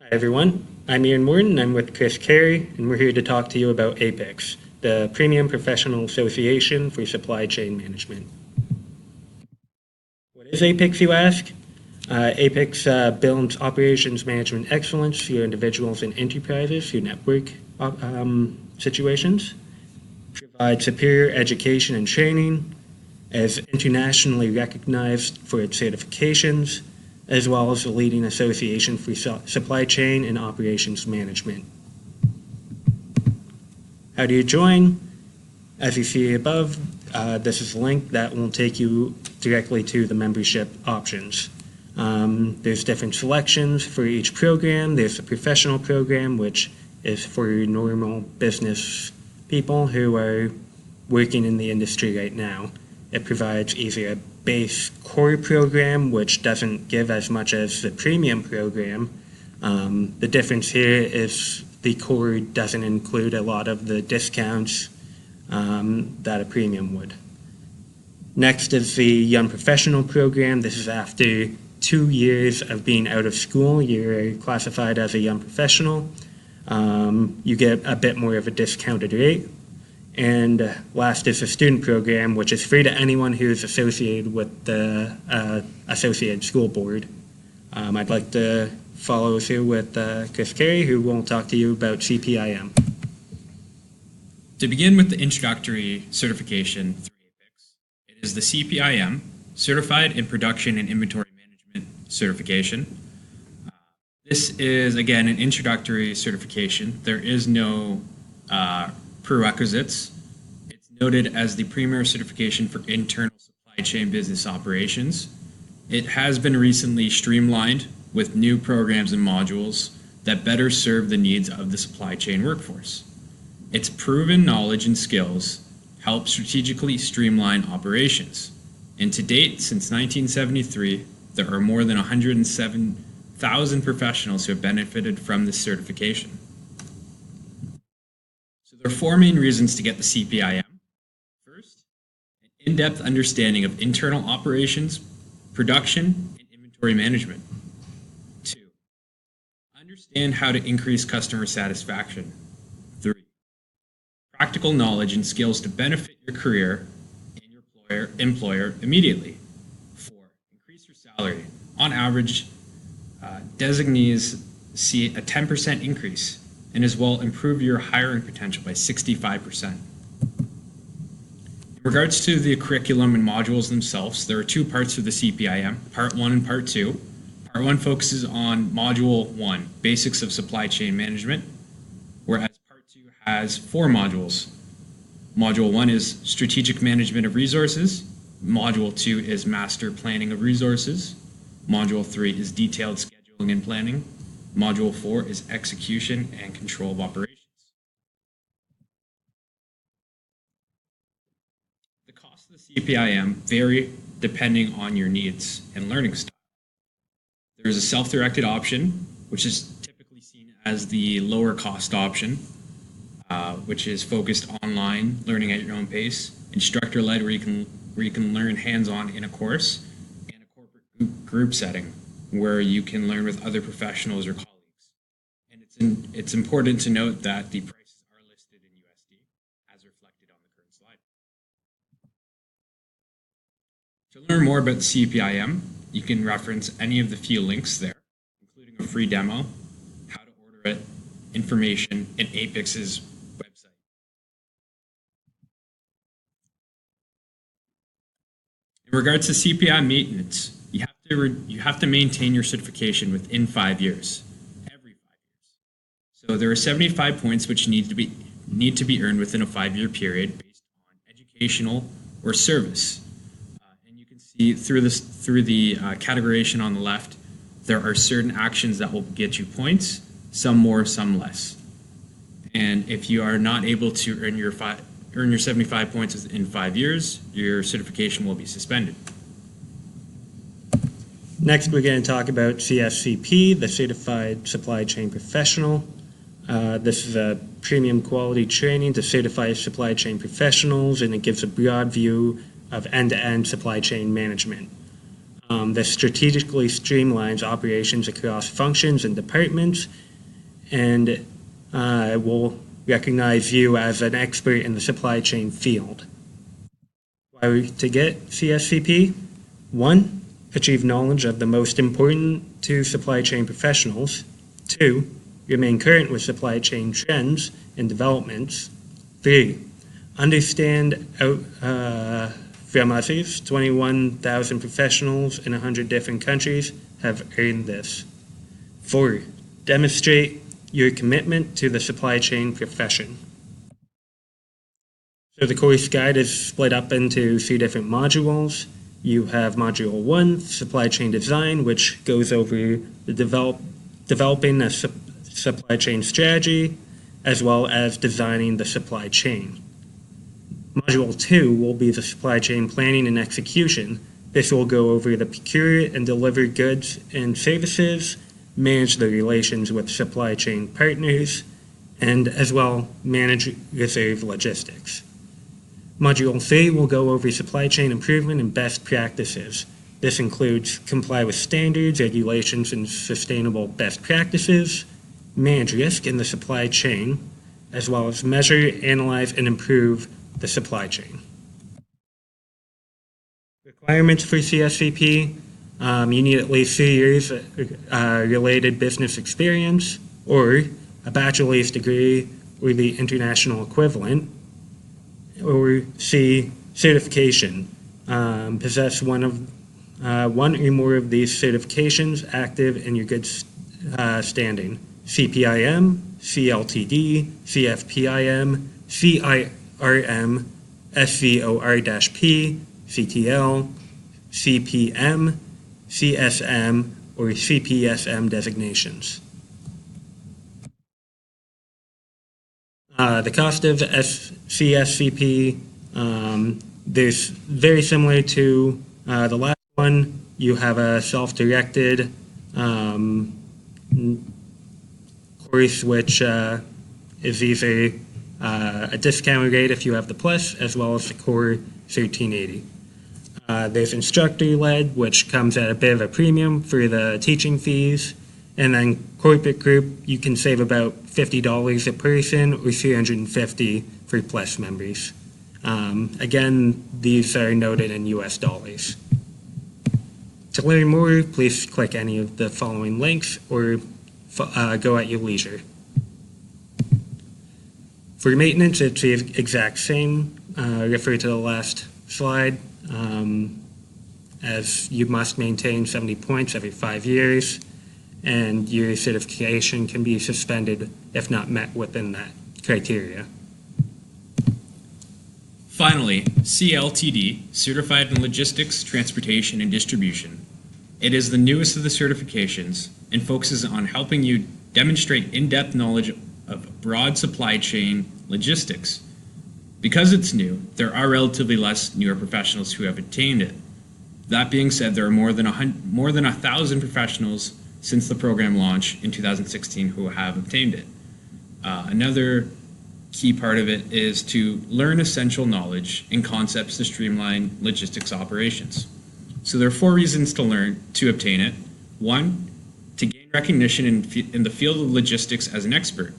Hi everyone, I'm Ian Morton. I'm with Chris Carey, and we're here to talk to you about APICS, the Premium Professional Association for Supply Chain Management. What is APICS, you ask? APICS builds operations management excellence for individuals and enterprises through network situations, provides superior education and training, is internationally recognized for its certifications, as well as the leading association for supply chain and operations management. How do you join? As you see above, this is a link that will take you directly to the membership options. There's different selections for each program. There's the professional program, which is for your normal business people who are working in the industry right now. It provides either a base core program, which doesn't give as much as the premium program. The difference here is the core doesn't include a lot of the discounts that a premium would. Next is the Young Professional program. This is after 2 years of being out of school. You're classified as a young professional. You get a bit more of a discounted rate. And last is the student program, which is free to anyone who is associated with the Associated School Board. I'd like to follow through with Chris Carey, who will talk to you about CPIM. To begin with the introductory certification through APICS, it is the CPIM, Certified in Production and Inventory Management certification. This is, again, an introductory certification. There is no prerequisites. It's noted as the premier certification for internal supply chain business operations. It has been recently streamlined with new programs and modules that better serve the needs of the supply chain workforce. Its proven knowledge and skills help strategically streamline operations. And to date, since 1973, there are more than 107,000 professionals who have benefited from this certification. There are four main reasons to get the CPIM. First, an in-depth understanding of internal operations, production, and inventory management. Two, understand how to increase customer satisfaction. Three, practical knowledge and skills to benefit your career and your employer immediately. Four, increase your salary. On average, designees see a 10% increase, and as well improve your hiring potential by 65%. In regards to the curriculum and modules themselves, there are two parts to the CPIM, Part 1 and Part 2. Part 1 focuses on Module 1, Basics of Supply Chain Management, whereas Part 2 has 4 modules. Module 1 is Strategic Management of Resources. Module 2 is Master Planning of Resources. Module 3 is Detailed Scheduling and Planning. Module 4 is Execution and Control of Operations. The costs of the CPIM vary depending on your needs and learning style. There is a self-directed option, which is typically seen as the lower cost option, which is focused online, learning at your own pace, instructor-led, where you can learn hands-on in a course, and a corporate group setting, where you can learn with other professionals or colleagues. And it's important to note that the prices are listed in USD as reflected on the current slide. To learn more about the CPIM, you can reference any of the few links there, including a free demo, how to order it, information, and APICS's website. In regards to CPI maintenance, you have to maintain your certification within 5 years, every 5 years. So there are 75 points which need to be earned within a 5-year period based on educational or service. And you can see through the categorization on the left, there are certain actions that will get you points, some more, some less. And if you are not able to earn your 75 points within 5 years, your certification will be suspended. Next, we're going to talk about CSCP, the Certified Supply Chain Professional. This is a premium quality training to certify supply chain professionals, and it gives a broad view of end-to-end supply chain management. This strategically streamlines operations across functions and departments, and will recognize you as an expert in the supply chain field. Why to get CSCP? 1, achieve knowledge of the most important to supply chain professionals. 2, remain current with supply chain trends and developments. 3, understand from us, 21,000 professionals in 100 different countries have earned this. 4, demonstrate your commitment to the supply chain profession. So the course guide is split up into 3 different modules. You have Module 1, Supply Chain Design, which goes over the developing a supply chain strategy, as well as designing the supply chain. Module 2 will be the supply chain planning and execution. This will go over the procure and deliver goods and services, manage the relations with supply chain partners, and as well manage reserve logistics. Module 3 will go over supply chain improvement and best practices. This includes comply with standards, regulations, and sustainable best practices, manage risk in the supply chain, as well as measure, analyze, and improve the supply chain. Requirements for CSCP, you need at least 3 years related business experience, or a bachelor's degree or the international equivalent, or C, certification. Possess one or more of these certifications active in your good standing. CPIM, CLTD, CFPIM, CIRM, SVOR-P, CTL, CPM, CSM, or CPSM designations. The cost of CSCP, there's very similar to the last one. You have a self-directed course, which is either a discount rate if you have the plus, as well as the core 1380. There's instructor-led, which comes at a bit of a premium for the teaching fees. And then corporate group, you can save about $50 a person or $350 for plus members. Again, these are noted in US dollars. To learn more, please click any of the following links or go at your leisure. For maintenance, it's the exact same. Refer to the last slide, as you must maintain 70 points every 5 years, and your certification can be suspended if not met within that criteria. Finally, CLTD, Certified in Logistics, Transportation, and Distribution. It is the newest of the certifications and focuses on helping you demonstrate in-depth knowledge of broad supply chain logistics. Because it's new, there are relatively less newer professionals who have attained it. That being said, there are more than 1,000 professionals since the program launch in 2016 who have obtained it. Another key part of it is to learn essential knowledge and concepts to streamline logistics operations. So there are 4 reasons to obtain it. 1, to gain recognition in the field of logistics as an expert.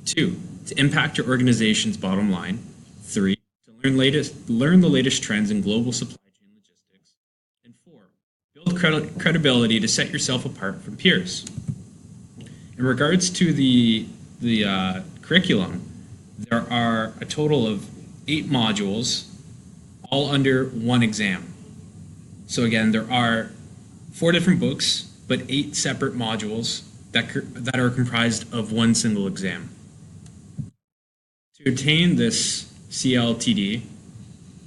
2, to impact your organization's bottom line. 3, to learn the latest trends in global supply chain logistics. And 4, build credibility to set yourself apart from peers. In regards to the curriculum, there are a total of 8 modules, all under 1 exam. So again, there are 4 different books, but 8 separate modules that are comprised of 1 single exam. To obtain this CLTD,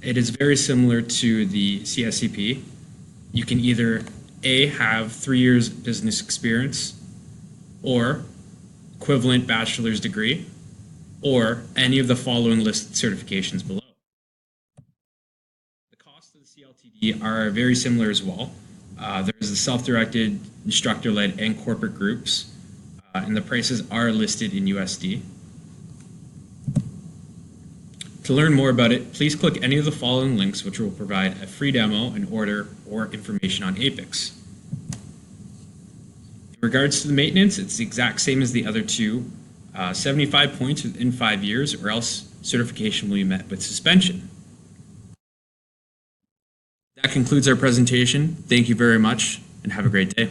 it is very similar to the CSCP. You can either A, have 3 years business experience, or equivalent bachelor's degree, or any of the following listed certifications below. The costs of the CLTD are very similar as well. There's the self-directed, instructor-led, and corporate groups, and the prices are listed in USD. To learn more about it, please click any of the following links, which will provide a free demo, an order, or information on APICS. In regards to the maintenance, it's the exact same as the other two. 75 points within 5 years, or else certification will be met with suspension. That concludes our presentation. Thank you very much, and have a great day.